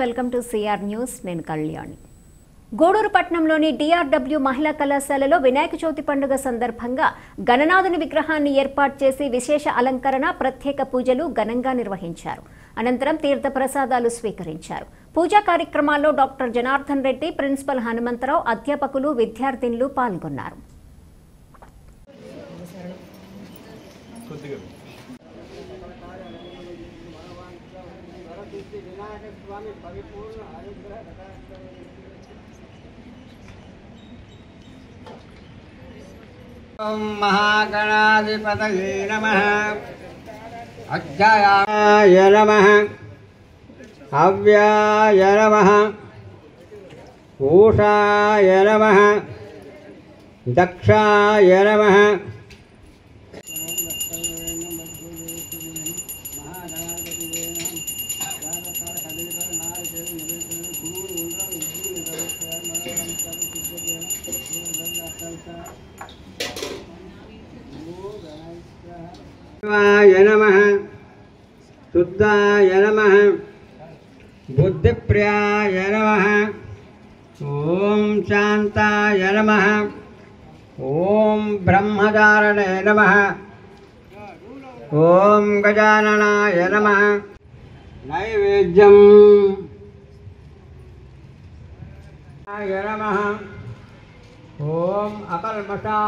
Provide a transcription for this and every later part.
Welcome to CR news. నేను కళ్యాణి. గూడూరు పట్టణంలోని DRW మహిళా కళాశాలలో వినాయక చవితి పండుగ సందర్భంగా గణనాథుని విగ్రహాన్ని ఏర్పాటు చేసి విశేష అలంకరణ, ప్రత్యేక పూజలు ఘనంగా నిర్వహించారు. అనంతరం తీర్థ ప్రసాదాలు స్వీకరించారు. పూజా కార్యక్రమాల్లో డాక్టర్ జనార్దన్ రెడ్డి, ప్రిన్సిపల్ హనుమంతరావు, అధ్యాపకులు, విద్యార్థినులు పాల్గొన్నారు. ओम महागणाधिपतये नमः। अज्ञाय नमः, अव्याय नमः, ऊषाय नमः, दक्षाय नमः। शिवाय नमः, शुद्धाय नमः, बुद्धिप्रियाय नमः, ओम शांताय नमः, ओम ब्रह्मचारिणे नमः, ओम गजाननाय नमः। नैवेद्यं नमः, ओम अकल्मषा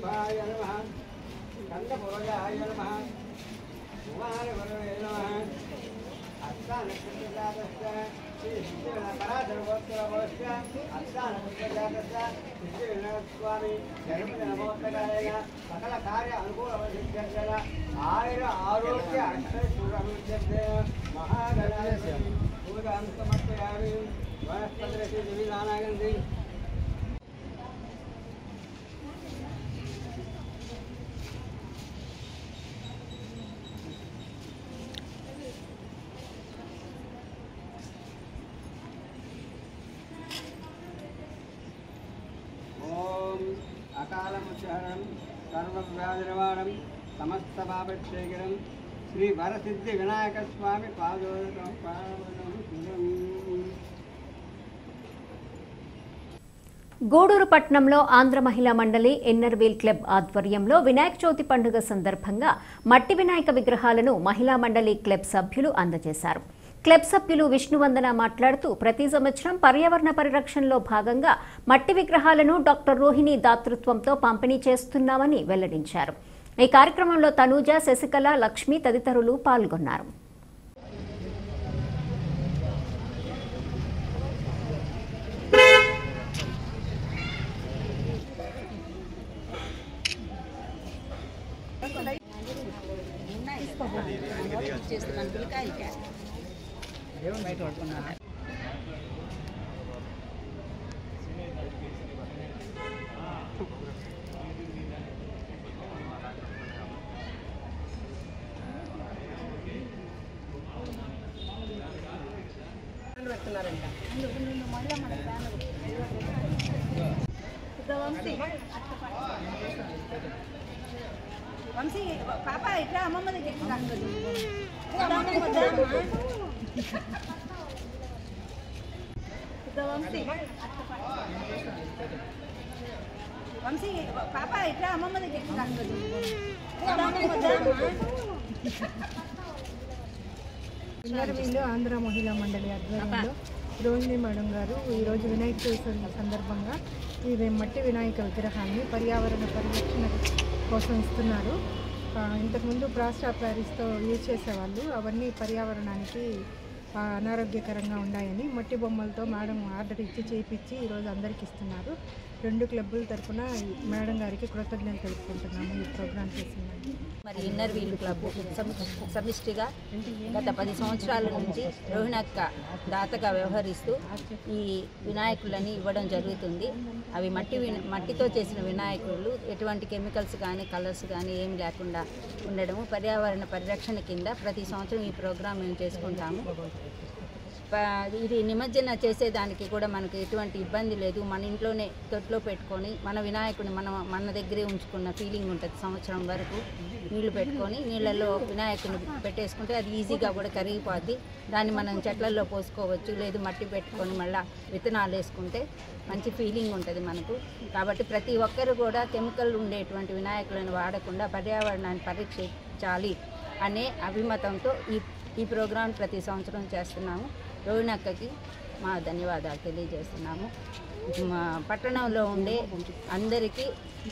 भाय नमः, कंदभोजाय नमः, कुमारवरवे नमः, अष्टानक्षत्रजातस्य श्रीसिद्धिविनायकराजगोत्तरवस्य अष्टानक्षत्रजातस्य सिद्धिविनायकस्वामी जगन्मोत्तकारेण सकल कार्य अनुकूलवसिद्ध्यर्थेन आयुर आरोग्य अक्षयशूरभिवृद्ध्यर्थेन महागणाधिपतये पूजां समर्पयामि। वनस्पतिरसि दिविनानागन्धि अकालमुच्चारणं सर्वव्याधिनिवारणं समस्तपापक्षेकरं श्री वरसिद्धि विनायक स्वामी पादोदकं గూడూరు పట్టణంలో ఆంధ్ర మహిళా మండలి ఎన్నర్ వీల్ క్లబ్ ఆధ్వర్యంలో వినాయక చవితి పండుగ సందర్భంగా మట్టి వినాయక విగ్రహాలను మహిళా మండలి క్లబ్ సభ్యులు అందజేశారు. క్లబ్ సభ్యులు విష్ణువందన మాట్లాడుతూ ప్రతి సంవత్సరం పర్యావరణ పరిరక్షణలో భాగంగా మట్టి విగ్రహాలను డాక్టర్ రోహిణి దాతృత్వంతో పంపిణీ చేస్తున్నామని వెల్లడించారు. ఈ కార్యక్రమంలో తనూజ, శశికళ, లక్ష్మి తదితరులు పాల్గొన్నారు. వంశీ పాప ఇట్లా అమ్మమ్మ దగ్గరికి వంశీ పాప ఇట్లా అమ్మమ్మ దగ్గరికి ఆంధ్ర మహిళా మండలి ఆధ్వర్యంలో రోహిణి మేడం గారు ఈరోజు వినాయక చవితి సందర్భంగా ఈ మట్టి వినాయక విగ్రహాన్ని పర్యావరణ పరిరక్షణ కోసం ఇస్తున్నారు. ఇంతకుముందు ప్లాస్టర్ ఆఫ్ ప్యారిస్తో యూజ్ చేసేవాళ్ళు, అవన్నీ పర్యావరణానికి అనారోగ్యకరంగా ఉన్నాయని మట్టి బొమ్మలతో మేడం ఆర్డర్ ఇచ్చి చేయించి ఈరోజు అందరికి ఇస్తున్నారు. 2 క్లబ్బుల తరఫున మేడం గారికి కృతజ్ఞతలు తెలుపుకుంటున్నాము ఈ ప్రోగ్రాం చేసిందని. మరి ఇన్నర్ వీల్ క్లబ్ సమిష్టిగా గత 10 సంవత్సరాల నుంచి రోహిణక్క దాతగా వ్యవహరిస్తూ ఈ వినాయకులని ఇవ్వడం జరుగుతుంది. అవి మట్టితో చేసిన వినాయకులు, ఎటువంటి కెమికల్స్ కానీ కలర్స్ కానీ ఏం లేకుండా ఉండడము, పర్యావరణ పరిరక్షణ కింద ప్రతి సంవత్సరం ఈ ప్రోగ్రాం మేము చేసుకుంటాము. ఇది నిమజ్జన చేసేదానికి కూడా మనకు ఎటువంటి ఇబ్బంది లేదు. మన ఇంట్లోనే తొట్లో పెట్టుకొని మన వినాయకుడిని మన దగ్గరే ఉంచుకున్న ఫీలింగ్ ఉంటుంది. సంవత్సరం వరకు నీళ్లు పెట్టుకొని నీళ్ళల్లో వినాయకుడిని పెట్టేసుకుంటే అది ఈజీగా కూడా కరిగిపోద్ది. దాన్ని మనం చెట్లల్లో పోసుకోవచ్చు, లేదు మట్టి పెట్టుకొని మళ్ళీ విత్తనాలు వేసుకుంటే మంచి ఫీలింగ్ ఉంటుంది మనకు. కాబట్టి ప్రతి ఒక్కరు కూడా కెమికల్ ఉండేటువంటి వినాయకులను వాడకుండా పర్యావరణాన్ని పరీక్షించాలి అనే అభిమతంతో ఈ ప్రోగ్రాం ప్రతి సంవత్సరం చేస్తున్నాము. రోహిణక్కకి మా ధన్యవాదాలు తెలియజేస్తున్నాము. మా పట్టణంలో ఉండే అందరికీ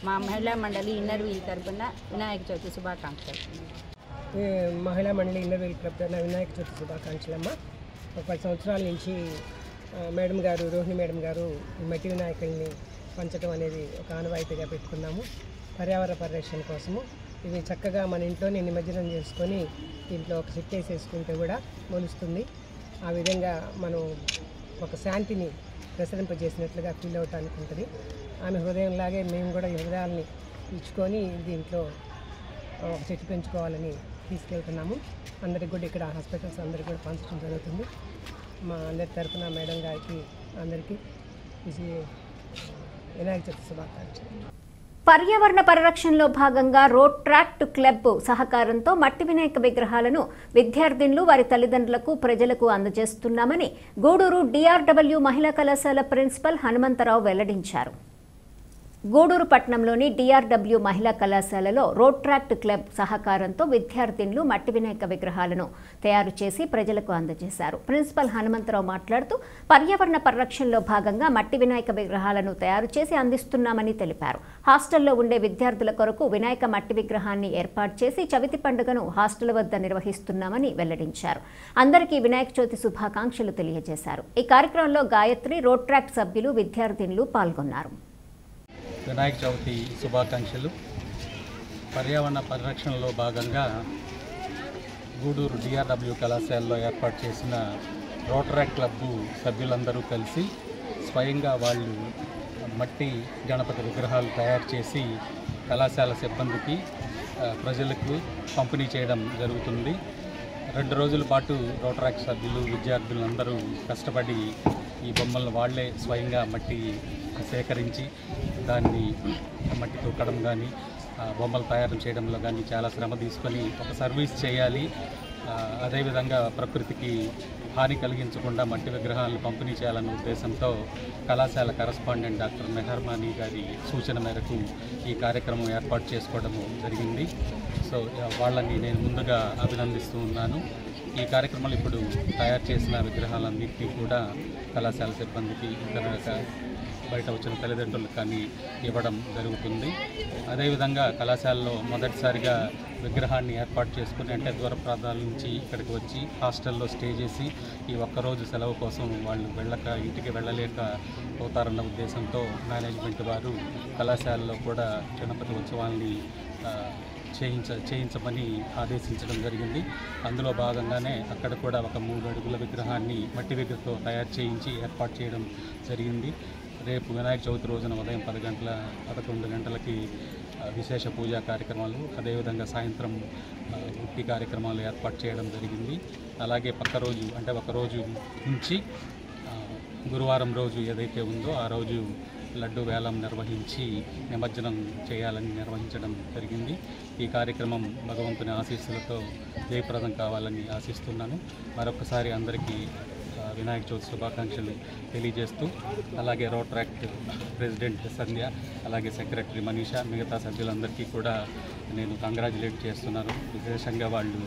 మా మహిళా మండలి ఇన్నర్ వీల్ తరపున వినాయక చవితి శుభాకాంక్షలు. మహిళా మండలి ఇన్నర్ వీల్ క్లబ్ తరపున వినాయక చవితి శుభాకాంక్షలమ్మ. 10 సంవత్సరాల నుంచి మేడం గారు, రోహిణి మేడం గారు మట్టి వినాయకుల్ని పంచడం అనేది ఒక ఆనవాయితీగా పెట్టుకున్నాము. పర్యావరణ పరిరక్షణ కోసము ఇవి చక్కగా మన ఇంట్లోనే నిమజ్జనం చేసుకొని దీంట్లో ఒక సెట్ వేసేసుకుంటే కూడా మొలుస్తుంది. ఆ విధంగా మనం ఒక శాంతిని ప్రసరింపజేసినట్లుగా ఫీల్ అవటానికి ఉంటుంది. ఆమె హృదయంలాగే మేము కూడా ఈ హృదయాలని ఇచ్చుకొని దీంట్లో ఒక చెట్టు పెంచుకోవాలని తీసుకెళ్తున్నాము. అందరికి కూడా ఇక్కడ హాస్పిటల్స్ అందరికీ కూడా పంచడం జరుగుతుంది. మా అందరి తరఫున మేడం గారికి అందరికీ వినాయక చవితి శుభాకాంక్షలు. పర్యావరణ పరిరక్షణలో భాగంగా రోడ్ ట్రాక్ట్ క్లబ్ సహకారంతో మట్టి వినాయక విగ్రహాలను విద్యార్థినులు, వారి తల్లిదండ్రులకు, ప్రజలకు అందజేస్తున్నామని గూడూరు DRW మహిళా కళాశాల ప్రిన్సిపల్ హనుమంతరావు వెల్లడించారు. గూడూరు పట్టణంలోని DRW మహిళా కళాశాలలో రోడ్ ట్రాక్ట్ క్లబ్ సహకారంతో విద్యార్థినులు మట్టి వినాయక విగ్రహాలను తయారు చేసి ప్రజలకు అందజేశారు. ప్రిన్సిపల్ హనుమంతరావు మాట్లాడుతూ పర్యావరణ పరిరక్షణలో భాగంగా మట్టి వినాయక విగ్రహాలను తయారు చేసి అందిస్తున్నామని తెలిపారు. హాస్టల్లో ఉండే విద్యార్థుల కొరకు వినాయక మట్టి విగ్రహాన్ని ఏర్పాటు చేసి చవితి పండుగను హాస్టల్ వద్ద నిర్వహిస్తున్నామని వెల్లడించారు. అందరికీ వినాయక చవితి శుభాకాంక్షలు తెలియజేశారు. ఈ కార్యక్రమంలో గాయత్రి, రోడ్ ట్రాక్ట్ సభ్యులు, విద్యార్థినులు పాల్గొన్నారు. వినాయక చవితి శుభాకాంక్షలు. పర్యావరణ పరిరక్షణలో భాగంగా గూడూరు DRW కళాశాలలో ఏర్పాటు చేసిన రోటరాక్ట్ క్లబ్ సభ్యులందరూ కలిసి స్వయంగా వాళ్ళు మట్టి గణపతి విగ్రహాలు తయారు చేసి కళాశాల సిబ్బందికి, ప్రజలకు పంపిణీ చేయడం జరుగుతుంది. 2 రోజుల పాటు రోటరాక్ట్ సభ్యులు, విద్యార్థులందరూ కష్టపడి ఈ బొమ్మలను వాళ్లే స్వయంగా మట్టి సేకరించి దాన్ని మట్టి తొక్కడం కానీ, బొమ్మలు తయారు చేయడంలో కానీ చాలా శ్రమ తీసుకొని ఒక సర్వీస్ చేయాలి. అదేవిధంగా ప్రకృతికి హాని కలిగించకుండా మట్టి విగ్రహాలను పంపిణీ చేయాలనే ఉద్దేశంతో కళాశాల కరస్పాండెంట్ డాక్టర్ మెహర్మానీ గారి సూచన మేరకు ఈ కార్యక్రమం ఏర్పాటు చేసుకోవడము జరిగింది. సో వాళ్ళని నేను ముందుగా అభినందిస్తూ ఉన్నాను. ఈ కార్యక్రమంలో ఇప్పుడు తయారు చేసిన విగ్రహాలన్నింటినీ కూడా కళాశాల సిబ్బందికి, ఇతర బయట వచ్చిన తల్లిదండ్రులకు కానీ ఇవ్వడం జరుగుతుంది. అదేవిధంగా కళాశాలలో మొదటిసారిగా విగ్రహాన్ని ఏర్పాటు చేసుకుని, అంటే దూర ప్రాంతాల నుంచి ఇక్కడికి వచ్చి హాస్టల్లో స్టే చేసి ఈ ఒక్కరోజు సెలవు కోసం వాళ్ళు ఇంటికి వెళ్ళలేక పోతారన్న ఉద్దేశంతో మేనేజ్మెంట్ వారు కళాశాలలో కూడా గణపతి ఉత్సవాల్ని చేయించమని ఆదేశించడం జరిగింది. అందులో భాగంగానే అక్కడ కూడా ఒక 3 అడుగుల విగ్రహాన్ని మట్టి విగ్రహంతో తయారు చేయించి ఏర్పాటు చేయడం జరిగింది. రేపు వినాయక చవితి రోజున ఉదయం 11 గంటలకి విశేష పూజా కార్యక్రమాలు, అదేవిధంగా సాయంత్రం ఉట్టి కార్యక్రమాలు ఏర్పాటు చేయడం జరిగింది. అలాగే పక్క రోజు, అంటే ఒక రోజు నుంచి గురువారం రోజు ఏదైతే ఉందో ఆ రోజు లడ్డు వేలం నిర్వహించి నిమజ్జనం చేయాలని నిర్వహించడం జరిగింది. ఈ కార్యక్రమం భగవంతుని ఆశీస్సులతో జయప్రదం కావాలని ఆశిస్తున్నాను. మరొకసారి అందరికీ వినాయక చవితి శుభాకాంక్షలు తెలియజేస్తూ, అలాగే రోటరాక్ట్ ప్రెసిడెంట్ సంధ్య, అలాగే సెక్రటరీ మనీషా, మిగతా సభ్యులందరికీ కూడా నేను కంగ్రాచులేట్ చేస్తున్నాను. విశేషంగా వాళ్ళు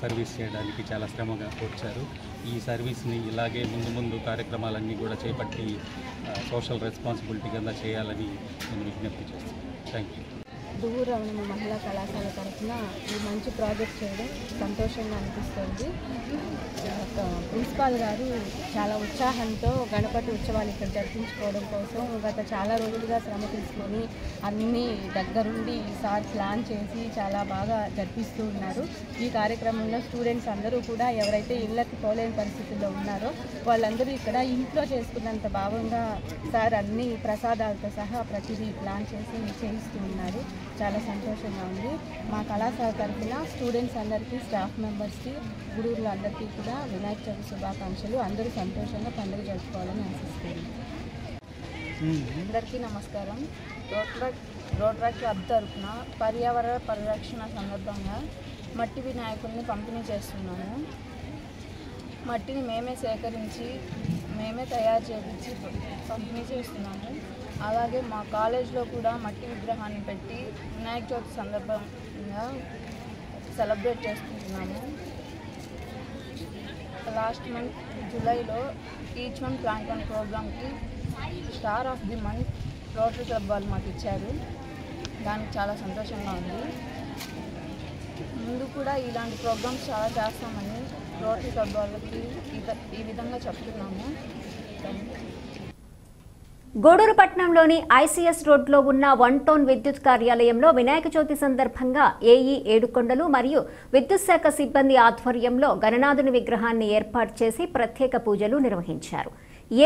సర్వీస్ చేయడానికి చాలా శ్రమగా వచ్చారు. ఈ సర్వీస్ని ఇలాగే ముందు కార్యక్రమాలన్నీ కూడా చేపట్టి సోషల్ రెస్పాన్సిబిలిటీ కింద చేయాలని నేను విజ్ఞప్తి చేస్తున్నాను. Thank you. దువ్వూరు రమణమ్మ మహిళా కళాశాల తరఫున ఈ మంచి ప్రాజెక్ట్ చేయడం సంతోషంగా అనిపిస్తుంది. ప్రిన్సిపాల్ గారు చాలా ఉత్సాహంతో గణపతి ఉత్సవాలు ఇక్కడ జరిపించుకోవడం కోసం గత చాలా రోజులుగా శ్రమ తీసుకొని అన్నీ దగ్గరుండి ఈసారి ప్లాన్ చేసి చాలా బాగా జరిపిస్తూ ఉన్నారు. ఈ కార్యక్రమంలో స్టూడెంట్స్ అందరూ కూడా ఎవరైతే ఇళ్ళకి పోలేని పరిస్థితుల్లో ఉన్నారో వాళ్ళందరూ ఇక్కడ ఇంట్లో చేసుకున్నంత భావంగా సార్ అన్ని ప్రసాదాలతో సహా ప్రతిదీ ప్లాన్ చేసి చేయిస్తూ ఉన్నారు. చాలా సంతోషంగా ఉంది. మా కళాశాల తరఫున స్టూడెంట్స్ అందరికీ, స్టాఫ్ మెంబర్స్కి, గురువులు అందరికీ కూడా వినాయక చవితి శుభాకాంక్షలు. అందరూ సంతోషంగా పండుగ జరుపుకోవాలని ఆశిస్తున్నాను. అందరికీ నమస్కారం. రోటరీ క్లబ్ తరఫున పర్యావరణ పరిరక్షణ సందర్భంగా మట్టి వినాయకుల్ని పంపిణీ చేస్తున్నాము. మట్టిని మేమే సేకరించి మేమే తయారు చేయించి పంపిణీ చేస్తున్నాము. అలాగే మా కాలేజ్లో కూడా మట్టి విగ్రహాన్ని పెట్టి వినాయక చవితి సందర్భంగా సెలబ్రేట్ చేసుకుంటున్నాము. లాస్ట్ మంత్ జూలైలో ఈచ్ వన్ ప్లాంట్ వన్ ప్రోగ్రామ్కి star of the month rotary club వాళ్ళు మాకు ఇచ్చారు. దానికి చాలా సంతోషంగా ఉంది. ముందు కూడా ఇలాంటి ప్రోగ్రామ్స్ చాలా చేస్తామని రోటరీ క్లబ్ వాళ్ళకి ఈ విధంగా చెప్తున్నాము. గూడూరు పట్టణంలోని ఐసీఎస్ రోడ్లో ఉన్న 1 టౌన్ విద్యుత్ కార్యాలయంలో వినాయక చవితి సందర్భంగా ఏఈ ఏడుకొండలు మరియు విద్యుత్ శాఖ సిబ్బంది ఆధ్వర్యంలో గణనాథుని విగ్రహాన్ని ఏర్పాటు చేసి ప్రత్యేక పూజలు నిర్వహించారు.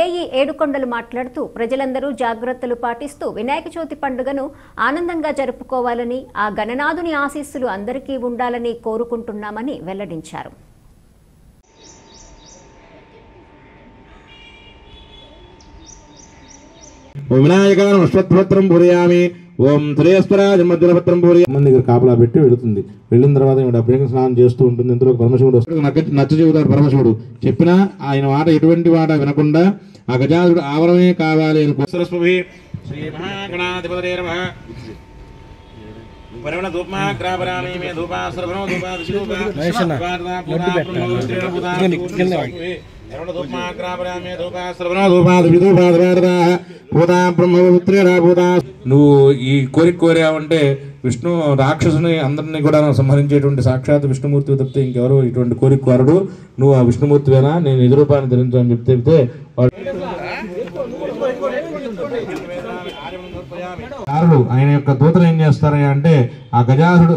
ఏఈ ఏడుకొండలు మాట్లాడుతూ ప్రజలందరూ జాగ్రత్తలు పాటిస్తూ వినాయక చవితి పండుగను ఆనందంగా జరుపుకోవాలని, ఆ గణనాథుని ఆశీస్సులు అందరికీ ఉండాలని కోరుకుంటున్నామని వెల్లడించారు. ఓం వినాయకానం అశ్వత్థపత్రం పూరయామి, ఓం త్రేశ్వరాజ మధ్యపత్రం పూరయామి. మన దగ్గర కాపలా పెట్టి వెళుతుంది. వెళ్ళిన తర్వాత అభ్యంగ స్నానం చేస్తూ ఉంటుంది. ఇంతలో పరమశివుడు వస్తాడు. నచ్చ చెబుతాడు పరమశివుడు. చెప్పినా ఆయన మాట ఎటువంటి మాట వినకుండా ఆ గజాసుడు ఆవరణమే కావాలి అని శ్రీ మహాగణాధిపతయే నమః. పరమణ ధూపమాగ్రాపరామి మే ధూపాశ్రవణో ధూపాదిశూపా నువ్వు ఈ కోరిక కోరావంటే విష్ణు రాక్షసుని అందరినీ కూడా సంహరించేటువంటి సాక్షాత్ విష్ణుమూర్తి తప్పితే ఇంకెవరు ఇటువంటి కోరిక కోరడు. నువ్వు ఆ విష్ణుమూర్తివేనా, నేను ఎదురూపాన్ని ధరించు అని చెప్తే ఆయన యొక్క దూతలు ఏం చేస్తారయ్యా అంటే ఆ గజాసుడు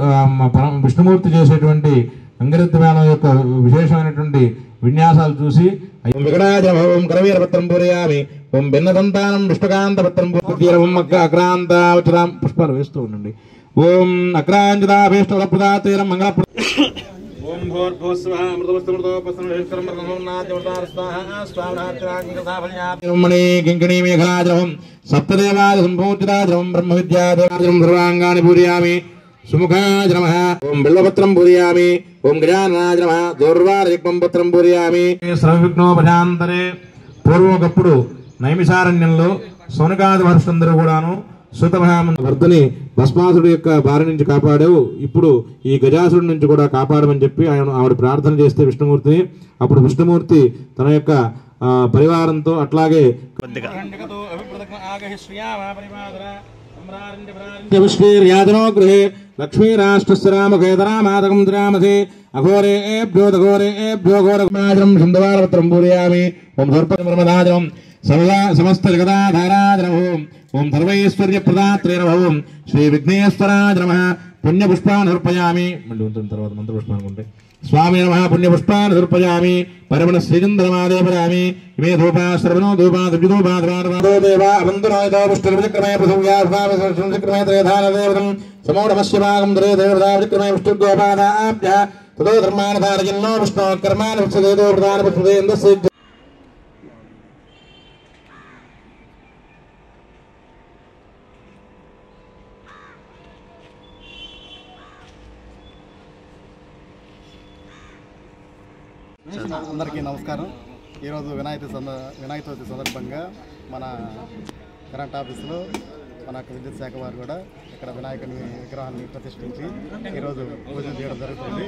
విష్ణుమూర్తి చేసేటువంటి అంగరిత్వేనం యొక్క విశేషమైనటువంటి విన్యాసాలు చూసి ఓం వికటాజం కరవీరపత్రం పూరయామి, ఓం భిన్నదంతానం విష్ణుకాంత పత్రం పూర్తీరం అక్రాంత పుష్పాలు వేస్తూ ఉండండి. ఓం అక్రాంజితాభీష్టప్రదాతీరం మంగళ ఓం భూర్భూస్వామృతమణి కింకిణీ మేఘలాద్రవం సప్తదేవాద సంపూజితాద్రవం బ్రహ్మ విద్యాదేవాద్రం సర్వాంగాని పూరయామి. సుముఖాయ నమః. ఓం బిల్వపత్రం పూరయామి, ఓం గజాననాయ నమః. దూర్వారయుగ్మం పత్రం పూరయామి. సర్వవిఘ్నోపశాంతరే. పూర్వకప్పుడు నైమిషారణ్యంలో సౌనకాది మహర్షులందరూ కూడాను సుతభర్తని భస్మాసుడి యొక్క బారి నుంచి కాపాడావు, ఇప్పుడు ఈ గజాసుడి నుంచి కూడా కాపాడమని చెప్పి ఆవిడ ప్రార్థన చేస్తే విష్ణుమూర్తిని, అప్పుడు విష్ణుమూర్తి తన యొక్క పరివారంతో అట్లాగే గృహే లక్ష్మీ రాష్ట్రస్య రామకేతరామాదకం ద్రామసే అఘోరేభ్యో దఘోరేభ్యో ఘోరమాజనం శందవారపత్రం పూరయామి. ఓం సర్పమదాజనం సమస్త జగదాధారాజనభూం. ఓం సర్వైశ్వర్య ప్రదాత్రే నమః. శ్రీ విఘ్నేశ్వరాయ నమః. పుణ్యపుష్పాన్ని సమర్పయామి. మళ్ళీ ఉంటుంది తర్వాత మంత్రపుష్పాన్ని ఉంటే స్వామి నమః. పుణ్యపుష్పాన్ని సమర్పయామి. పరమణ శ్రీచంద్రమాదేవరామి. ఇమే ధూపాశ్రవణో ధూపాదివిధూపాద్వారదేవా అవంతునాయతో పుష్టిర్విక్రమే పృథివ్యాస్వామిక్రమే త్రేధానదేవతం సమౌఢమస్య భాగం దురే దేవతా విక్రమే విష్ణుర్గోపాదాభ్య తదో ధర్మానధారయన్నో విష్ణో కర్మాణి విక్షదేదో ప్రధాన పుష్పదే ఇంద్రస్య. అందరికీ నమస్కారం. ఈరోజు వినాయక చవితి సందర్భంగా మన కరెంట్ ఆఫీసులో మన విద్యుత్ శాఖ వారు కూడా ఇక్కడ వినాయకుని విగ్రహాన్ని ప్రతిష్ఠించి ఈరోజు పూజలు చేయడం జరుగుతుంది.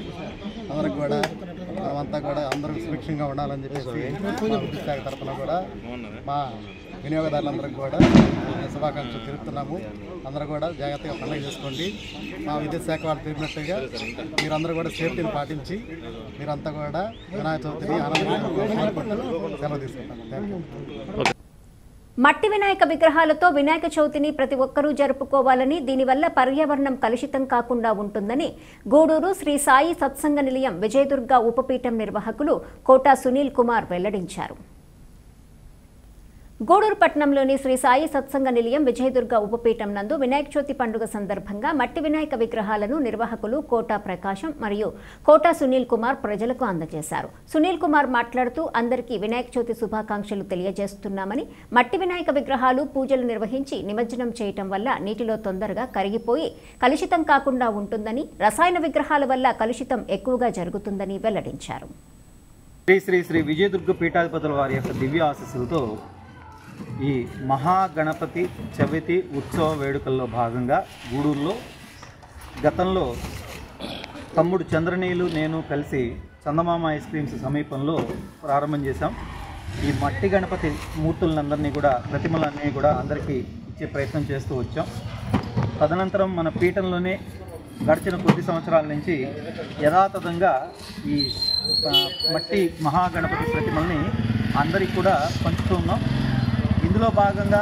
అందరికి కూడా మనమంతా కూడా అందరూ సుభిక్షంగా ఉండాలని చెప్పేసి మా విద్యుత్ శాఖ తరఫున కూడా మా వినియోగదారులందరికీ కూడా శుభాకాంక్షలు తెలుపుతున్నాము. అందరూ కూడా జాగ్రత్తగా పండుగ చేసుకోండి. మా విద్యుత్ శాఖ వాళ్ళు తెలిపినట్టుగా మీరందరూ కూడా సేఫ్టీని పాటించి మీరంతా కూడా వినాయక చవితిని ఆనందంగా సెలవు తీసుకుంటాము. Thank you. మట్టి వినాయక విగ్రహాలతో వినాయక చవితిని ప్రతి ఒక్కరూ జరుపుకోవాలని, దీనివల్ల పర్యావరణం కలుషితం కాకుండా ఉంటుందని గూడూరు శ్రీ సాయి సత్సంగ నిలయం విజయదుర్గ ఉపపీఠం నిర్వాహకులు కోటా సునీల్ కుమార్ వెల్లడించారు. గూడూరు పట్టణంలోని శ్రీ సాయి సత్సంగ నిలయం విజయదుర్గ ఉపపీఠం నందు వినాయక చవితి పండుగ సందర్భంగా మట్టి వినాయక విగ్రహాలను నిర్వాహకులు కోటా ప్రకాశం మరియు కోటా సునీల్ కుమార్ ప్రజలకు అందజేశారు. సునీల్ కుమార్ మాట్లాడుతూ అందరికీ వినాయక చవితి శుభాకాంక్షలు తెలియజేస్తున్నామని, మట్టి వినాయక విగ్రహాలు పూజలు నిర్వహించి నిమజ్జనం చేయటం వల్ల నీటిలో తొందరగా కరిగిపోయి కలుషితం కాకుండా ఉంటుందని, రసాయన విగ్రహాల వల్ల కలుషితం ఎక్కువగా జరుగుతుందని వెల్లడించారు. శ్రీ విజయదుర్గ పీఠాధిపతుల వారి యొక్క దివ్య ఆశీస్సులతో ఈ మహాగణపతి చవితి ఉత్సవ వేడుకల్లో భాగంగా గూడూరులో గతంలో తమ్ముడు చంద్రనీలు నేను కలిసి చందమామ ఐస్ క్రీమ్స్ సమీపంలో ప్రారంభం చేశాం. ఈ మట్టి గణపతి మూర్తులందరినీ కూడా, ప్రతిమలన్నీ కూడా అందరికీ ఇచ్చే ప్రయత్నం చేస్తూ వచ్చాం. తదనంతరం మన పీఠంలోనే గడిచిన కొద్ది సంవత్సరాల నుంచి యథాతథంగా ఈ మట్టి మహాగణపతి ప్రతిమల్ని అందరికీ కూడా పంచుతూ ఉన్నాం. ఇందులో భాగంగా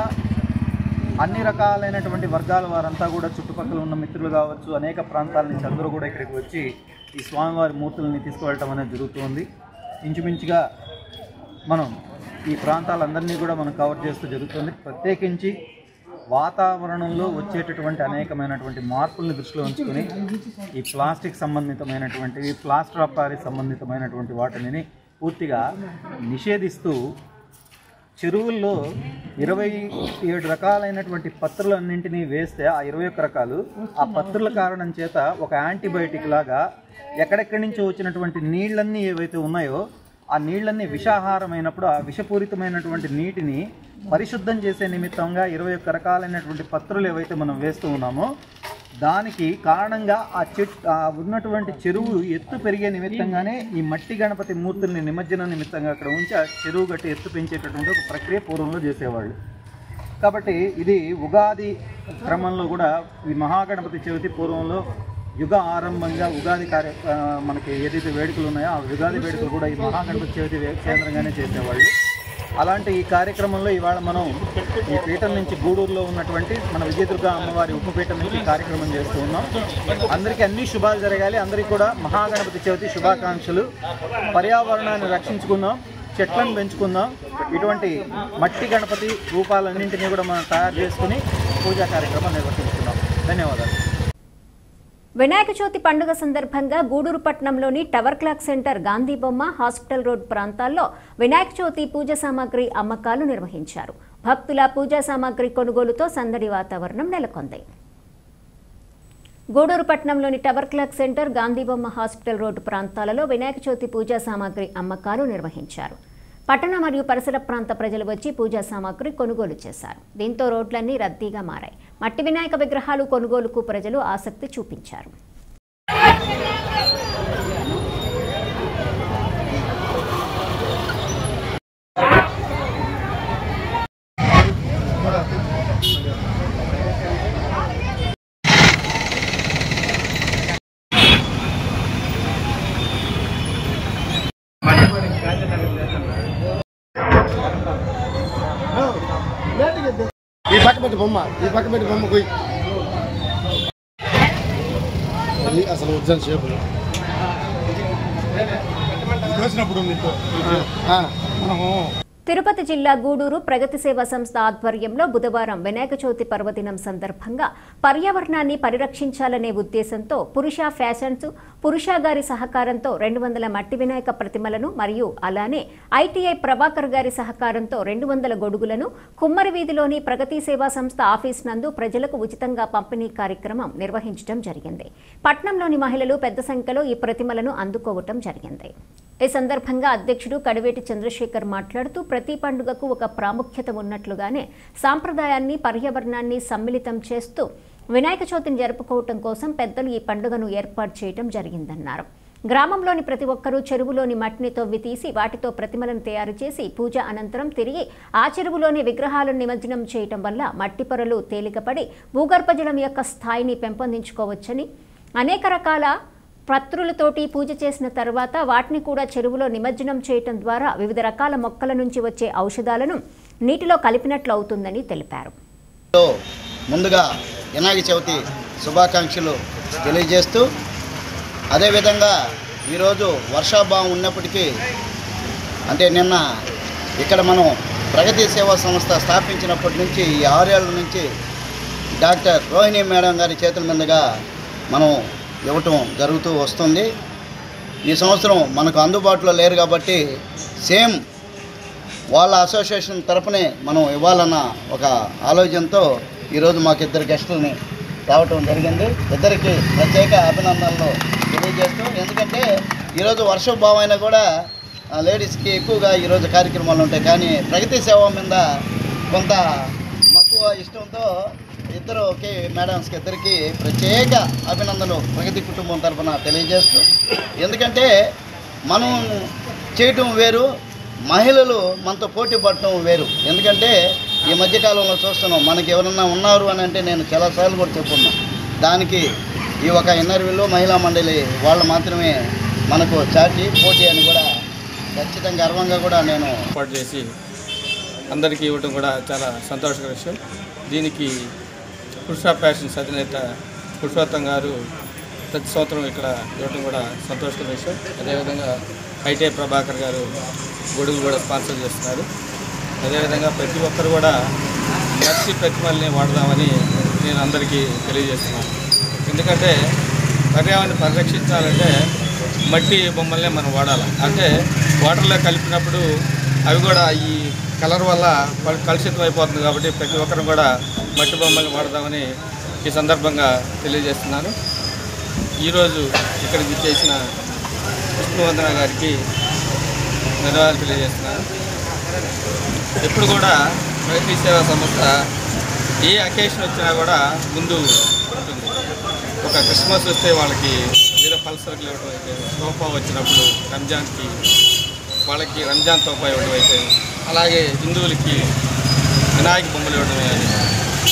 అన్ని రకాలైనటువంటి వర్గాల వారంతా కూడా, చుట్టుపక్కల ఉన్న మిత్రులు కావచ్చు, అనేక ప్రాంతాల నుంచి అందరూ కూడా ఇక్కడికి వచ్చి ఈ స్వామివారి మూర్తులని తీసుకువెళ్ళటం అనేది జరుగుతుంది. ఇంచుమించుగా మనం ఈ ప్రాంతాలందరినీ కూడా మనం కవర్ చేస్తూ జరుగుతుంది. ప్రత్యేకించి వాతావరణంలో వచ్చేటటువంటి అనేకమైనటువంటి మార్పులను దృష్టిలో ఉంచుకొని ఈ ప్లాస్టిక్ సంబంధితమైనటువంటివి, ప్లాస్టర్ ఆఫ్ ప్యారిస్ సంబంధితమైనటువంటి వాటిని పూర్తిగా నిషేధిస్తూ చెరువుల్లో 27 రకాలైనటువంటి పత్రులన్నింటినీ వేస్తే ఆ 21 రకాలు ఆ పత్రుల కారణం చేత ఒక యాంటీబయాటిక్ లాగా ఎక్కడెక్కడి నుంచి వచ్చినటువంటి నీళ్ళన్నీ ఏవైతే ఉన్నాయో ఆ నీళ్ళన్నీ విషాహారమైనప్పుడు ఆ విషపూరితమైనటువంటి నీటిని పరిశుద్ధం చేసే నిమిత్తంగా 21 రకాలైనటువంటి పత్రులు ఏవైతే మనం వేస్తూ ఉన్నామో దానికి కారణంగా ఉన్నటువంటి చెరువు ఎత్తు పెరిగే నిమిత్తంగానే ఈ మట్టి గణపతి మూర్తుల్ని నిమజ్జనం నిమిత్తంగా అక్కడ ఉంచి ఆ చెరువు గట్టి ఎత్తు పెంచేటటువంటి ఒక ప్రక్రియ పూర్వంలో చేసేవాళ్ళు. కాబట్టి ఇది ఉగాది క్రమంలో కూడా ఈ మహాగణపతి చవితి పూర్వంలో యుగ ఆరంభంగా ఉగాది మనకి ఏదైతే వేడుకలు ఉన్నాయో ఆ ఉగాది వేడుకలు కూడా ఈ మహాగణపతి చవితి కేంద్రంగానే చేసేవాళ్ళు. అలాంటి ఈ కార్యక్రమంలో ఇవాళ మనం ఈ పీఠం నుంచి గూడూరులో ఉన్నటువంటి మన విజయదుర్గ అమ్మవారి ఉపపీఠం నుంచి కార్యక్రమం చేస్తూ ఉన్నాం. అందరికీ అన్ని శుభాలు జరగాలి. అందరికీ కూడా మహాగణపతి చవితి శుభాకాంక్షలు. పర్యావరణాన్ని రక్షించుకుందాం, చెట్లను పెంచుకుందాం. ఇటువంటి మట్టి గణపతి రూపాలన్నింటినీ కూడా మనం తయారు చేసుకుని పూజా కార్యక్రమం నిర్వహిస్తున్నాం. ధన్యవాదాలు. వినాయక చవితి పండుగ సందర్భంగా గూడూరు పట్టణంలోని టవర్ క్లాక్ సెంటర్, గాంధీ బొమ్మ, హాస్పిటల్ రోడ్ ప్రాంతాల్లో వినాయక చవితి పూజా సామాగ్రి అమ్మకాలు నిర్వహించారు. భక్తుల పూజా సామాగ్రి కొనుగోలుతో సందడి వాతావరణం నెలకొంది. గూడూరు పట్టణంలోని టవర్ క్లాక్ సెంటర్, గాంధీ బొమ్మ, హాస్పిటల్ రోడ్ ప్రాంతాలలో వినాయక చవితి పూజా సామాగ్రి అమ్మకాలు నిర్వహించారు. పట్టణ మరియు పరిసర ప్రాంత ప్రజలు వచ్చి పూజా సామాగ్రి కొనుగోలు చేశారు. దీంతో రోడ్లన్నీ రద్దీగా మారాయి. మట్టి వినాయక విగ్రహాలు కొనుగోలుకు ప్రజలు ఆసక్తి చూపించారు. ఈ పక్క పెట్టి బొమ్మ పోయి అసలు ఉద్యాన సేపు తిరుపతి జిల్లా గూడూరు ప్రగతి సేవా సంస్థ ఆధ్వర్యంలో బుధవారం వినాయక చవితి పర్వదినం సందర్భంగా పర్యావరణాన్ని పరిరక్షించాలనే ఉద్దేశంతో పురుష ఫ్యాషన్స్, పురుష గారి సహకారంతో 200 మట్టి వినాయక ప్రతిమలను మరియు అలానే ఐటీఐ ప్రభాకర్ గారి సహకారంతో 200 గొడుగులను కుమ్మరి వీధిలోని ప్రగతి సేవా సంస్థ ఆఫీస్ నందు ప్రజలకు ఉచితంగా పంపిణీ కార్యక్రమం నిర్వహించడం జరిగింది. పట్నంలోని మహిళలు పెద్ద సంఖ్యలో ఈ ప్రతిమలను అందుకోవటం జరిగింది. ఈ సందర్భంగా అధ్యక్షుడు కడివేటి చంద్రశేఖర్ మాట్లాడుతూ ప్రతి పండుగకు ఒక ప్రాముఖ్యత ఉన్నట్లుగానే సాంప్రదాయాన్ని, పర్యావరణాన్ని సమ్మిళితం చేస్తూ వినాయక చవితిని జరుపుకోవటం కోసం పెద్దలు ఈ పండుగను ఏర్పాటు చేయడం జరిగిందన్నారు. గ్రామంలోని ప్రతి ఒక్కరూ చెరువులోని మట్టిని తవ్వి తీసి వాటితో ప్రతిమలను తయారు చేసి పూజ అనంతరం తిరిగి ఆ చెరువులోని విగ్రహాలను నిమజ్జనం చేయటం వల్ల మట్టి పొరలు తేలికపడి భూగర్భ జలం యొక్క స్థాయిని పెంపొందించుకోవచ్చని, అనేక రకాల పత్రులతోటి పూజ చేసిన తర్వాత వాటిని కూడా చెరువులో నిమజ్జనం చేయటం ద్వారా వివిధ రకాల మొక్కల నుంచి వచ్చే ఔషధాలను నీటిలో కలిపినట్లు అవుతుందని తెలిపారు. ముందుగా వినాయక చవితి శుభాకాంక్షలు తెలియజేస్తూ, అదేవిధంగా ఈరోజు వర్షాభావం ఉన్నప్పటికీ అంటే నిన్న ఇక్కడ మనం ప్రగతి సేవా సంస్థ స్థాపించినప్పటి నుంచి ఈ 6 ఏళ్ళ నుంచి డాక్టర్ రోహిణి మేడం గారి చేతుల మీదుగా మనం ఇవ్వటం జరుగుతూ వస్తుంది. ఈ సంవత్సరం మనకు అందుబాటులో లేరు కాబట్టి సేమ్ వాళ్ళ అసోసియేషన్ తరపునే మనం ఇవ్వాలన్న ఒక ఆలోచనతో ఈరోజు మాకు 2 గెస్టులని రావటం జరిగింది. ఇద్దరికి ప్రత్యేక అభినందనలు తెలియజేస్తూ, ఎందుకంటే ఈరోజు వర్షభావం అయినా కూడా లేడీస్కి ఎక్కువగా ఈరోజు కార్యక్రమాలు ఉంటాయి, కానీ ప్రగతి సేవ మీద కొంత మక్కువ ఇష్టంతో ఇద్దరుకి మేడమ్స్కి ఇద్దరికి ప్రత్యేక అభినందనలు ప్రగతి కుటుంబం తరఫున తెలియజేస్తూ, ఎందుకంటే మనం చేయటం వేరు, మహిళలు మనతో పోటీ పడటం వేరు. ఎందుకంటే ఈ మధ్యకాలంలో చూస్తున్నాం, మనకి ఎవరన్నా ఉన్నారు అని అంటే నేను చాలాసార్లు కూడా చెప్పుకున్నా, దానికి ఈ ఒక ఇన్నర్వీలో మహిళా మండలి వాళ్ళు మాత్రమే మనకు చాటి పోటీ అని కూడా ఖచ్చితంగా గర్వంగా కూడా నేను ఏర్పాటు చేసి అందరికీ ఇవ్వడం కూడా చాలా సంతోషకర విషయం. దీనికి పురుష ప్యాషన్స్ అధినేత పురుషోత్తం గారు ప్రతి సంవత్సరం ఇక్కడ ఇవ్వడం కూడా సంతోషకర విషయం. అదేవిధంగా ఐటీ ప్రభాకర్ గారు గొడుగులు కూడా స్పాన్సర్ చేస్తున్నారు. అదేవిధంగా ప్రతి ఒక్కరు కూడా మట్టి ప్రతిమల్ని వాడదామని నేను అందరికీ తెలియజేస్తున్నాను. ఎందుకంటే పర్యావరణాన్ని పరిరక్షించాలంటే మట్టి బొమ్మల్నే మనం వాడాలి. అంటే వాటర్లో కలిపినప్పుడు అవి కూడా ఈ కలర్ వల్ల కలుషితం అయిపోతుంది కాబట్టి ప్రతి ఒక్కరు కూడా మట్టి బొమ్మల్ని వాడదామని ఈ సందర్భంగా తెలియజేస్తున్నాను. ఈరోజు ఇక్కడికి చేసిన విష్ణువందన గారికి ధన్యవాదాలు తెలియజేస్తున్నాను. ఎప్పుడు కూడా ప్రగతి సేవా సంస్థ ఏ అకేషన్ వచ్చినా కూడా ముందు ఉంటుంది. ఒక క్రిస్మస్ వస్తే వాళ్ళకి ఏదో పల్సర్లు ఇవ్వడం అయితే, తోఫా వచ్చినప్పుడు రంజాన్కి వాళ్ళకి రంజాన్ తోఫా ఇవ్వడం అయితే, అలాగే హిందువులకి వినాయక బొమ్మలు ఇవ్వడమే అని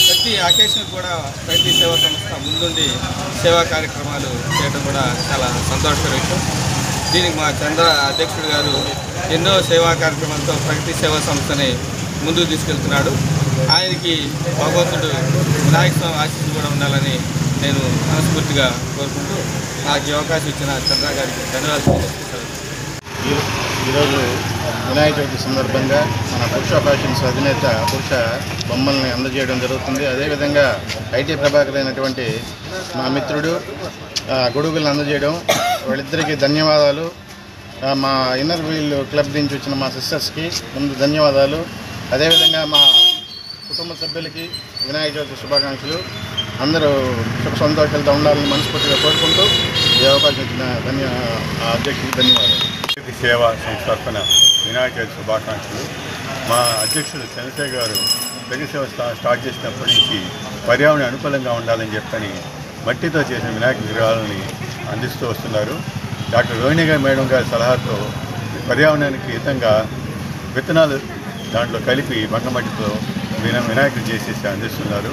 ప్రతి అకేషన్కి కూడా ప్రగతి సేవా సంస్థ ముందుండి సేవా కార్యక్రమాలు చేయడం కూడా చాలా సంతోషకర విషయం. దీనికి మా చంద్ర అధ్యక్షుడు గారు ఎన్నో సేవా కార్యక్రమాలతో ప్రగతి సేవా సంస్థని ముందుకు తీసుకెళ్తున్నాడు. ఆయనకి భగవంతుడు వినాయక స్వామి ఆశీస్సులు కూడా ఉండాలని నేను మనస్ఫూర్తిగా కోరుకుంటూ నాకు ఈ అవకాశం ఇచ్చిన చంద్ర గారికి ధన్యవాదాలు తెలియజేస్తాను. ఈరోజు వినాయక చవితి సందర్భంగా మన పురుష ఫ్యాషన్స్ అధినేత పురుష బొమ్మల్ని అందజేయడం జరుగుతుంది. అదేవిధంగా ఐటీ ప్రభాకర్ అయినటువంటి మా మిత్రుడు గొడుగులను అందజేయడం, వాళ్ళిద్దరికీ ధన్యవాదాలు. మా ఇన్నర్ వీల్ క్లబ్ నుంచి వచ్చిన మా సిస్టర్స్కి ముందు ధన్యవాదాలు. అదేవిధంగా మా కుటుంబ సభ్యులకి వినాయక చవితి శుభాకాంక్షలు. అందరూ సుఖ సంతోషాలతో ఉండాలని మనస్ఫూర్తిగా కోరుకుంటూ ఈ అవకాశం ఇచ్చిన అధ్యక్షుడికి ధన్యవాదాలు. సేవా సంస్థాపన వినాయక చవితి శుభాకాంక్షలు. మా అధ్యక్షుడు చంద్రశేఖర్ గారు ప్రగతి సేవ స్టార్ట్ చేసినప్పటి నుంచి పర్యావరణ అనుకూలంగా ఉండాలని చెప్పని మట్టితో చేసిన వినాయక విగ్రహాలని అందిస్తూ వస్తున్నారు. డాక్టర్ రోహిణి గారి మేడం గారి సలహాతో పర్యావరణానికి హితంగా విత్తనాలు దాంట్లో కలిపి బంగమట్టితో వినాయకుడు చేసేసి అందిస్తున్నారు.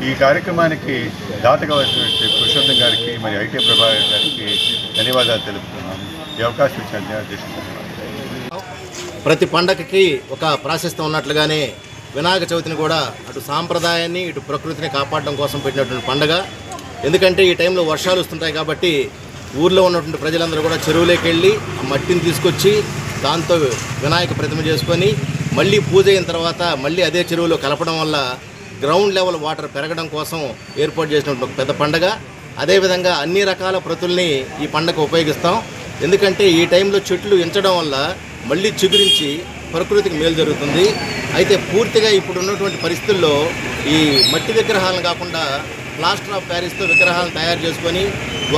ఈ కార్యక్రమానికి దాతగా వచ్చినటువంటి పురుషోత్తం గారికి మరి ఐటీ ప్రభాకర్ గారికి ధన్యవాదాలు తెలుపుతున్నాను. ఈ అవకాశం ఇచ్చిన ధన్యవాదాలు. ప్రతి పండగకి ఒక ప్రాశస్త్యం ఉన్నట్లుగానే వినాయక చవితిని కూడా అటు సాంప్రదాయాన్ని ఇటు ప్రకృతిని కాపాడడం కోసం పెట్టినటువంటి పండగ. ఎందుకంటే ఈ టైంలో వర్షాలు వస్తుంటాయి కాబట్టి ఊర్లో ఉన్నటువంటి ప్రజలందరూ కూడా చెరువులోకి వెళ్ళి ఆ మట్టిని తీసుకొచ్చి దాంతో వినాయక ప్రతిమ చేసుకొని మళ్ళీ పూజ అయిన తర్వాత మళ్ళీ అదే చెరువులో కలపడం వల్ల గ్రౌండ్ లెవెల్ వాటర్ పెరగడం కోసం ఏర్పాటు చేసినటువంటి ఒక పెద్ద పండగ. అదేవిధంగా అన్ని రకాల ప్రతుల్ని ఈ పండగ ఉపయోగిస్తాం. ఎందుకంటే ఈ టైంలో చెట్లు ఎంచడం వల్ల మళ్ళీ చిగురించి ప్రకృతికి మేలు జరుగుతుంది. అయితే పూర్తిగా ఇప్పుడు ఉన్నటువంటి పరిస్థితుల్లో ఈ మట్టి విగ్రహాలను కాకుండా ప్లాస్టర్ ఆఫ్ ప్యారిస్తో విగ్రహాలను తయారు చేసుకొని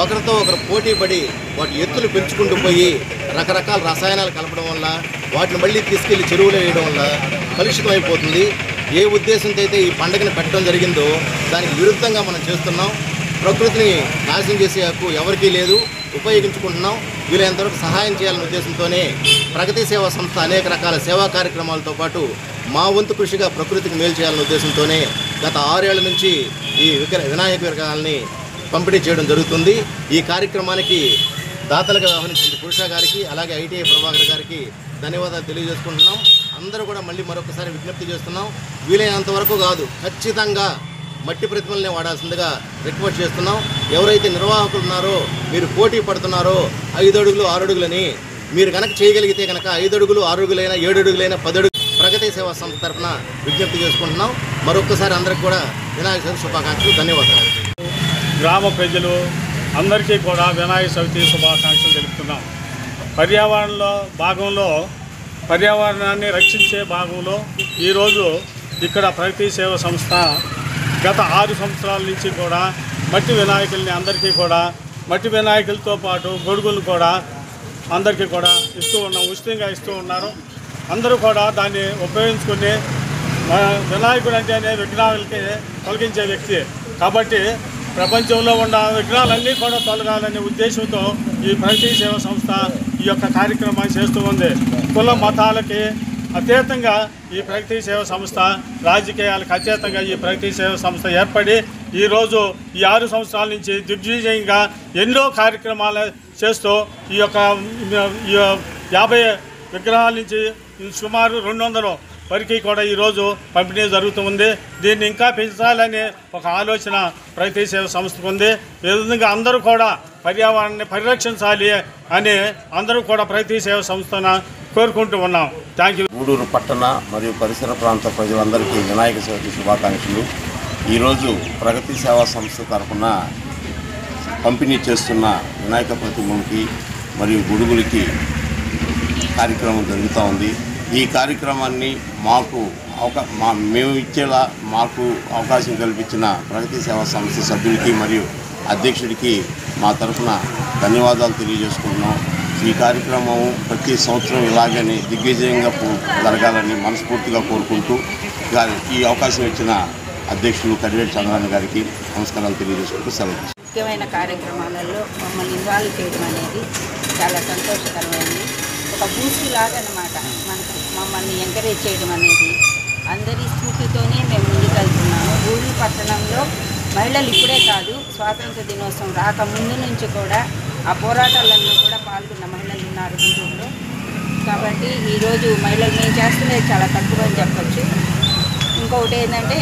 ఒకరితో ఒకరు పోటీ పడి వాటి ఎత్తులు పెంచుకుంటూ పోయి రకరకాల రసాయనాలు కలపడం వల్ల వాటిని మళ్ళీ తీసుకెళ్లి చెరువులో వేయడం వల్ల కలుషితం అయిపోతుంది. ఏ ఉద్దేశంతో అయితే ఈ పండుగను పెట్టడం జరిగిందో దానికి విరుద్ధంగా మనం చేస్తున్నాం. ప్రకృతిని నాశనం చేసే హక్కు ఎవరికీ లేదు. ఉపయోగించుకుంటున్నాం. వీలైనంతవరకు సహాయం చేయాలనే ఉద్దేశంతోనే ప్రగతి సేవా సంస్థ అనేక రకాల సేవా కార్యక్రమాలతో పాటు మా వంతు కృషిగా ప్రకృతికి మేలు చేయాలనే ఉద్దేశంతోనే గత 6 ఏళ్ల నుంచి ఈ వినాయక విగ్రహాలని పంపిణీ చేయడం జరుగుతుంది. ఈ కార్యక్రమానికి దాతలుగా వ్యవహరించిన పురుష గారికి అలాగే ఐటీఐ ప్రభాకర్ గారికి ధన్యవాదాలు తెలియజేసుకుంటున్నాం. అందరూ కూడా మళ్ళీ మరొకసారి విజ్ఞప్తి చేస్తున్నాం, వీలైనంత వరకు కాదు ఖచ్చితంగా మట్టి ప్రతిమలనే వాడాల్సిందిగా రిక్వెస్ట్ చేస్తున్నాం. ఎవరైతే నిర్వాహకులు ఉన్నారో మీరు పోటీ పడుతున్నారో 5 అడుగులు 6 అడుగులని మీరు కనుక చేయగలిగితే కనుక 5 అడుగులు 6 అడుగులైనా 7 అడుగులైనా 10 అడుగులు ప్రగతి సేవా సంస్థ తరఫున విజ్ఞప్తి చేసుకుంటున్నాం. మరొకసారి అందరికి కూడా వినాయక చవితి శుభాకాంక్షలు, ధన్యవాదాలు. గ్రామ ప్రజలు అందరికీ కూడా వినాయక చవితి శుభాకాంక్షలు తెలుపుతున్నాం. పర్యావరణంలో భాగంలో పర్యావరణాన్ని రక్షించే భాగంలో ఈరోజు ఇక్కడ ప్రగతి సేవా సంస్థ గత 6 సంవత్సరాల నుంచి కూడా మట్టి వినాయకుల్ని అందరికీ కూడా మట్టి వినాయకులతో పాటు గొడుగులు కూడా అందరికీ కూడా ఇస్తూ ఉన్నాం, ఉచితంగా ఇస్తూ ఉన్నారు. అందరూ కూడా దాన్ని ఉపయోగించుకుని వినాయకుడు అంటేనే విఘ్నాలకి తొలగించే వ్యక్తి కాబట్టి ప్రపంచంలో ఉన్న విఘ్నాలన్నీ కూడా తొలగాలనే ఉద్దేశంతో ఈ ప్రగతి సేవా సంస్థ ఈ యొక్క కార్యక్రమాన్ని చేస్తూ ఉంది. కుల మతాలకి అతీతంగా ఈ ప్రగతి సేవా సంస్థ, రాజకీయాలకు అతీతంగా ఈ ప్రగతి సేవా సంస్థ ఏర్పడి ఈరోజు ఈ 6 సంవత్సరాల నుంచి దిగ్విజయంగా ఎన్నో కార్యక్రమాలు చేస్తూ ఈ యొక్క 50 విగ్రహాల నుంచి సుమారు 200 వరకు కూడా ఈరోజు పంపిణీ జరుగుతుంది. దీన్ని ఇంకా పెంచాలని ఒక ఆలోచన ప్రగతి సేవా సంస్థకు ఉంది. ఈ విధంగా అందరూ కూడా పర్యావరణాన్ని పరిరక్షించాలి అని అందరూ కూడా ప్రగతి సేవా సంస్థను కోరుకుంటూ ఉన్నాం. Thank you. గూడూరు పట్టణ మరియు పరిసర ప్రాంత ప్రజలందరికీ వినాయక చవితి శుభాకాంక్షలు. ఈరోజు ప్రగతి సేవా సంస్థ తరఫున పంపిణీ చేస్తున్న వినాయక ప్రతిమలకి మరియు గొడుగులకి కార్యక్రమం జరుగుతూ ఉంది. ఈ కార్యక్రమాన్ని మేము ఇచ్చేలా మాకు అవకాశం కల్పించిన ప్రగతి సేవా సంస్థ సభ్యులకి మరియు అధ్యక్షుడికి మా తరఫున ధన్యవాదాలు తెలియజేసుకుంటున్నాం. ఈ కార్యక్రమం ప్రతి సంవత్సరం ఇలాగని దిగ్విజయంగా జరగాలని మనస్ఫూర్తిగా కోరుకుంటూ ఈ అవకాశం ఇచ్చిన అధ్యక్షులు కడివేటి చంద్రాన్ని గారికి నమస్కారాలు తెలియజేసుకుంటూ సెలవు. ముఖ్యమైన కార్యక్రమాలలో మమ్మల్ని ఇన్వాల్వ్ చేయడం అనేది చాలా సంతోషకరమైనది. ఒక బూస్ట్ లాగా అన్నమాట. మమ్మల్ని ఎంకరేజ్ చేయడం అనేది అందరి స్ఫూర్తితోనే మేము ముందుకెళ్తున్నాము. గూడూరు పట్టణంలో మహిళలు ఇప్పుడే కాదు, స్వాతంత్ర దినోత్సవం రాకముందు నుంచి కూడా ఆ పోరాటాలలో కూడా పాల్గొన్న మహిళలు ఉన్నారు గూడూరులో. కాబట్టి ఈరోజు మహిళలు మేము చేస్తున్నది చాలా తక్కువ అని చెప్పచ్చు. ఇంకొకటి ఏంటంటే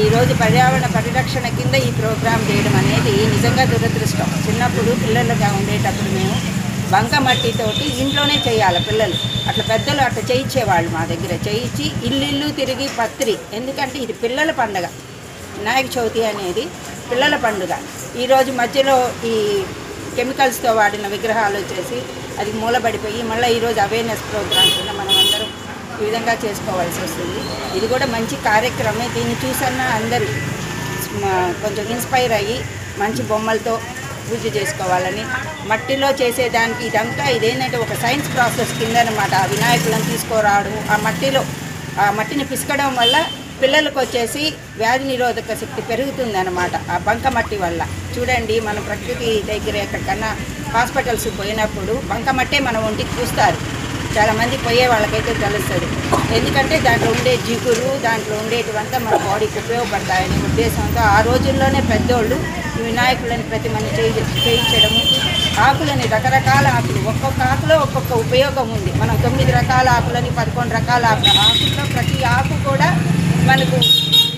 ఈరోజు పర్యావరణ పరిరక్షణ కింద ఈ ప్రోగ్రాం చేయడం అనేది నిజంగా దురదృష్టం. చిన్నప్పుడు పిల్లలుగా ఉండేటప్పుడు మేము బంకమట్టితోటి ఇంట్లోనే చేయాలి పిల్లలు, అట్లా పెద్దలు అట్లా చేయించేవాళ్ళు. మా దగ్గర చేయించి ఇల్లు తిరిగి పత్రి, ఎందుకంటే ఇది పిల్లల పండుగ. వినాయక చవితి అనేది పిల్లల పండుగ. ఈరోజు మధ్యలో ఈ కెమికల్స్తో వాడిన విగ్రహాలు వచ్చేసి అది మూలబడిపోయి మళ్ళీ ఈరోజు అవేర్నెస్ ప్రోగ్రామ్స్ మనం అందరం ఈ విధంగా చేసుకోవాల్సి వస్తుంది. ఇది కూడా మంచి కార్యక్రమే. దీన్ని చూసన్నా అందరూ కొంచెం ఇన్స్పైర్ అయ్యి మంచి బొమ్మలతో పూజ చేసుకోవాలని, మట్టిలో చేసేదానికి ఇదంతా ఇదేంటంటే ఒక సైన్స్ ప్రాసెస్ కింద అనమాట. ఆ వినాయకులను తీసుకురావడం, ఆ మట్టిని పిసకడం వల్ల పిల్లలకు వచ్చేసి వ్యాధి నిరోధక శక్తి పెరుగుతుంది అనమాట ఆ బంకమట్టి వల్ల. చూడండి, మన ప్రకృతి దగ్గర ఎక్కడికన్నా హాస్పిటల్స్ పోయినప్పుడు బంకమట్టే మన ఒంటికి చూస్తారు. చాలామంది పోయే వాళ్ళకైతే తెలుస్తుంది. ఎందుకంటే దాంట్లో ఉండే జిగురు, దాంట్లో ఉండేటివంతా మన బాడీకి ఉపయోగపడతాయనే ఉద్దేశంతో ఆ రోజుల్లోనే పెద్దోళ్ళు ఈ వినాయకులని ప్రతిమని చేయించడము. ఆకులని రకరకాల ఆకులు, ఒక్కొక్క ఆకులో ఒక్కొక్క ఉపయోగం ఉంది. మనం 9 రకాల ఆకులని 11 రకాల ఆకుల్లో ప్రతి ఆకు కూడా మనకు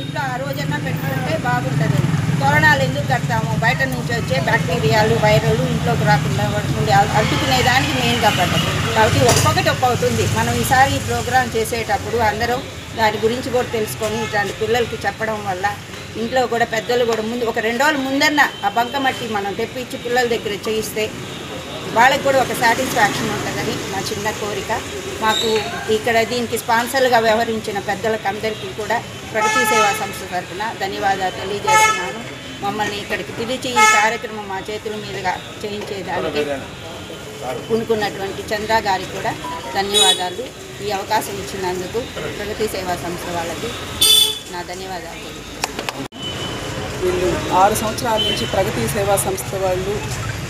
ఇంట్లో ఆ రోజన్నా పెట్టుకుంటే బాగుంటుంది. తోరణాలు ఎందుకు కడతాము? బయట నుంచి వచ్చే బ్యాక్టీరియాలు, వైరల్ ఇంట్లోకి రాకుండా ఉండే అడ్డుకునేదానికి మెయిన్గా పెట్టదు. కాబట్టి ఒక్కొక్కటి ఉంది. మనం ఈసారి ఈ ప్రోగ్రాం చేసేటప్పుడు అందరం దాని గురించి కూడా తెలుసుకొని ఇట్లాంటి పిల్లలకి చెప్పడం వల్ల ఇంట్లో కూడా పెద్దలు కూడా ముందు ఒక 2 రోజుల ముందన్న ఆ బంకమట్టి మనం తెప్పించి పిల్లల దగ్గర చేయిస్తే వాళ్ళకి కూడా ఒక సాటిస్ఫాక్షన్ ఉంటుందని మా చిన్న కోరిక. మాకు ఇక్కడ దీనికి స్పాన్సర్గా వ్యవహరించిన పెద్దలకు అందరికీ కూడా ప్రగతి సేవా సంస్థ తరఫున ధన్యవాదాలు తెలియజేస్తున్నాను. మమ్మల్ని ఇక్కడికి పిలిచి ఈ కార్యక్రమం మా చేతుల మీదుగా చేయించేదానికి పూనుకున్నటువంటి చంద్ర గారికి కూడా ధన్యవాదాలు. ఈ అవకాశం ఇచ్చినందుకు ప్రగతి సేవా సంస్థ వాళ్ళకి నా ధన్యవాదాలు. వీళ్ళు 6 సంవత్సరాల నుంచి ప్రగతి సేవా సంస్థ వాళ్ళు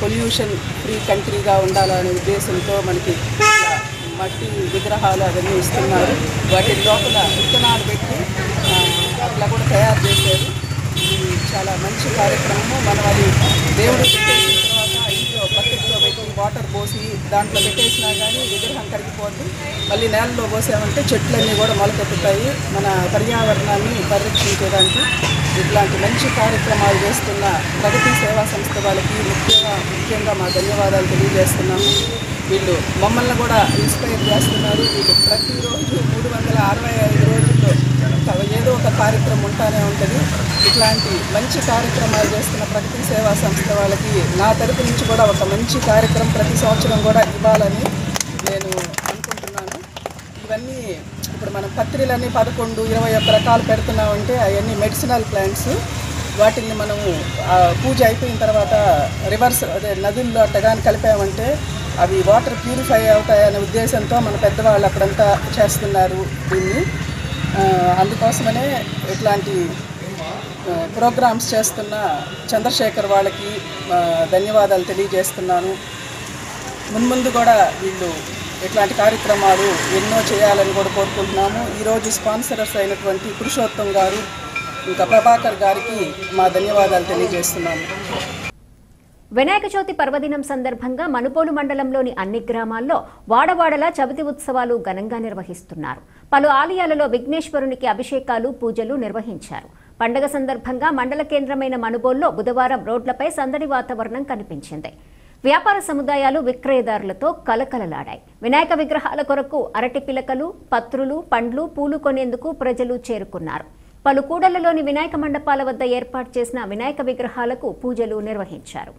పొల్యూషన్ ఫ్రీ కంట్రీగా ఉండాలనే ఉద్దేశంతో మనకి మట్టి విగ్రహాలు అవన్నీ ఇస్తున్నారు. వాటి లోపల విత్తనాలు పెట్టి అట్లా కూడా తయారు చేశారు. ఇది చాలా మంచి కార్యక్రమము. మనం అది దేవుడు పెట్టేసిన తర్వాత ఇంట్లో బకెట్లో పెట్టి వాటర్ పోసి దాంట్లో పెట్టేసినా కానీ విగ్రహం కరిగిపోద్ది. మళ్ళీ నేలలో పోసామంటే చెట్లన్నీ కూడా మొలకెత్తుతాయి. మన పర్యావరణాన్ని పరిరక్షించడానికి ఇట్లాంటి మంచి కార్యక్రమాలు చేస్తున్న ప్రగతి సేవా సంస్థ వాళ్ళకి ముఖ్యంగా మా ధన్యవాదాలు తెలియజేస్తున్నాము. వీళ్ళు మమ్మల్ని కూడా ఇన్స్పైర్ చేస్తున్నారు. వీళ్ళు ప్రతిరోజు 365 రోజుల్లో ఏదో ఒక కార్యక్రమం ఉంటానే ఉంటుంది. ఇట్లాంటి మంచి కార్యక్రమాలు చేస్తున్న ప్రగతి సేవా సంస్థ వాళ్ళకి నా తరపు నుంచి కూడా ఒక మంచి కార్యక్రమం ప్రతి సంవత్సరం కూడా ఇవ్వాలని నేను అనుకుంటున్నాను. ఇవన్నీ ఇప్పుడు మనం పత్రిలన్నీ 11, 21 రకాలు పెడుతున్నామంటే అవన్నీ మెడిసినల్ ప్లాంట్స్. వాటిని మనము పూజ అయిపోయిన తర్వాత రివర్స్ అదే నదుల్లో అట్టగాని కలిపామంటే అవి వాటర్ ప్యూరిఫై అవుతాయనే ఉద్దేశంతో మన పెద్దవాళ్ళు అక్కడంతా చేస్తున్నారు దీన్ని. అందుకోసమనే ఇట్లాంటి ప్రోగ్రామ్స్ చేస్తున్న చంద్రశేఖర్ వాళ్ళకి ధన్యవాదాలు తెలియజేస్తున్నాను. మున్ముందు కూడా వీళ్ళు ఇట్లాంటి కార్యక్రమాలు ఎన్నో చేయాలని కూడా కోరుకుంటున్నాము. ఈరోజు స్పాన్సరర్స్ అయినటువంటి పురుషోత్తం గారు ఇంకా ప్రభాకర్ గారికి మా ధన్యవాదాలు తెలియజేస్తున్నాము. వినాయక చవితి పర్వదినం సందర్భంగా మనుబోలు మండలంలోని అన్ని గ్రామాల్లో వాడవాడలా చవితి ఉత్సవాలు ఘనంగా నిర్వహిస్తున్నారు. పలు ఆలయాలలో విఘ్నేశ్వరునికి అభిషేకాలు, పూజలు నిర్వహించారు. పండగ సందర్భంగా మండల కేంద్రమైన మనుబోలులో బుధవారం రోడ్లపై సందడి వాతావరణం కనిపించింది. వ్యాపార సముదాయాలు విక్రయదారులతో కలకలలాడాయి. వినాయక విగ్రహాల కొరకు అరటి పిలకలు, పత్రులు, పండ్లు, పూలు కొనేందుకు ప్రజలు చేరుకున్నారు. పలు కూడళ్లలోని వినాయక మండపాల వద్ద ఏర్పాటు చేసిన వినాయక విగ్రహాలకు పూజలు నిర్వహించారు.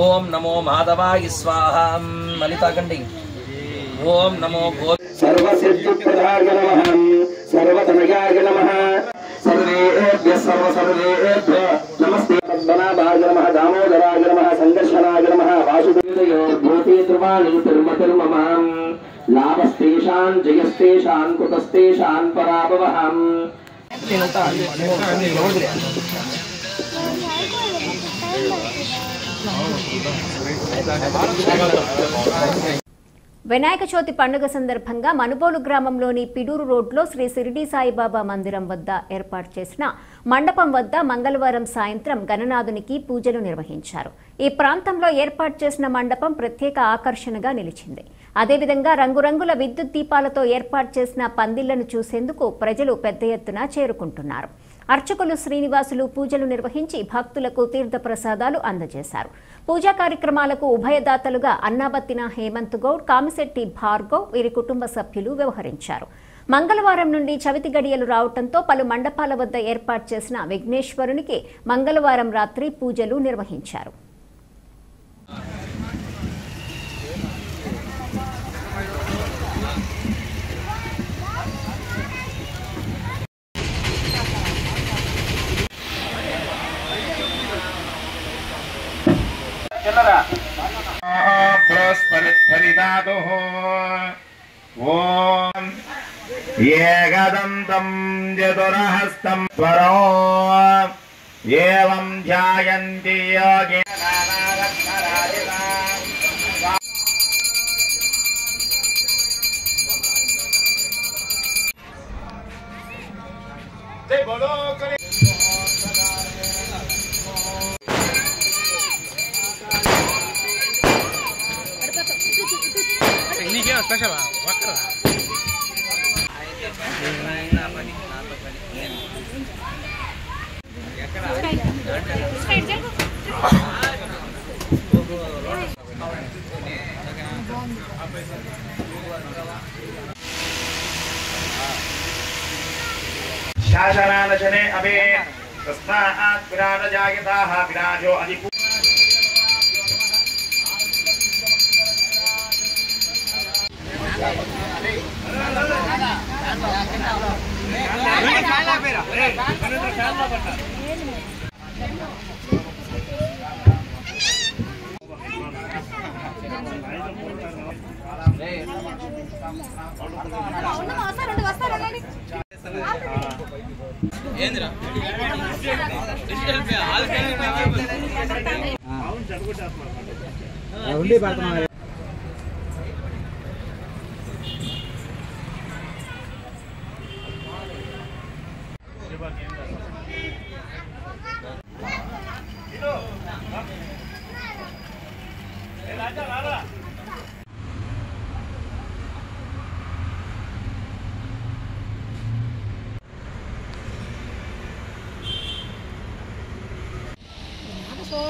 ఓం నమో మాధవాయ స్వాహ మలితాకండి. ఓం నమో సర్వసిద్ధిప్రదాయ నమః సర్వతనయాయ నమః సర్వేభ్యః సర్వసర్వేభ్యో నమస్తే పద్మనాభాయ నమః దామోదరాయ నమః సంకర్షణాయ నమః వాసుదేవయో భూతే ధ్రువాణి తిరుమతిర్మమాం లాభస్తేషాన్ జయస్తేషాన్ కుతస్తేషాన్ పరాభవహం. వినాయక చవితి పండుగ సందర్భంగా మనుబోలు గ్రామంలోని పిడూరు రోడ్లో శ్రీ షిరిడి సాయిబాబా మందిరం వద్ద ఏర్పాటు చేసిన మండపం వద్ద మంగళవారం సాయంత్రం గణనాథునికి పూజలు నిర్వహించారు. ఈ ప్రాంతంలో ఏర్పాటు చేసిన మండపం ప్రత్యేక ఆకర్షణగా నిలిచింది. అదేవిధంగా రంగురంగుల విద్యుత్ దీపాలతో ఏర్పాటు చేసిన పందిళ్లను చూసేందుకు ప్రజలు పెద్ద ఎత్తున చేరుకుంటున్నారు. అర్చకులు శ్రీనివాసులు పూజలు నిర్వహించి భక్తులకు తీర్థ ప్రసాదాలు అందజేశారు. పూజా కార్యక్రమాలకు ఉభయదాతలుగా అన్నాబత్తిన హేమంత్ గౌడ్, కామిశెట్టి భార్గవ్ వీరి కుటుంబ సభ్యులు వ్యవహరించారు. మంగళవారం నుండి చవితి గడియలు రావడంతో పలు మండపాల వద్ద ఏర్పాటు చేసిన విఘ్నేశ్వరునికి మంగళవారం రాత్రి పూజలు నిర్వహించారు. ఏకదంతం చతురహస్తం స్వరో ఏవం ధ్యాయంతి యోగి శాసనానశనే అభే తస్మాత్ విరాట జాయతాః విరాజో అధిపూ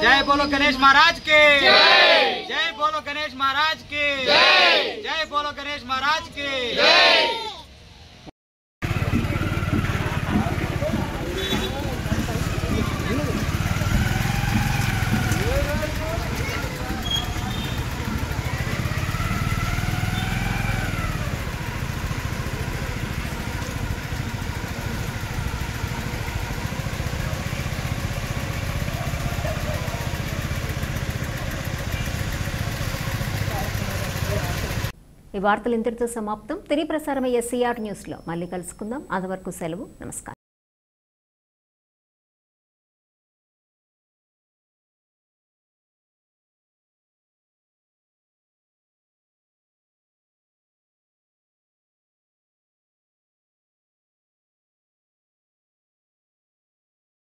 जय बोलो गणेश महाराज के जय बोलो गणेश महाराज के जय बोलो गणेश महाराज के ఈ వార్తలు ఇంతటితో సమాప్తం. తిరిగి ప్రసారమయ్యే SCR న్యూస్లో మళ్ళీ కలుసుకుందాం. అంతవరకు సెలవు. నమస్కారం.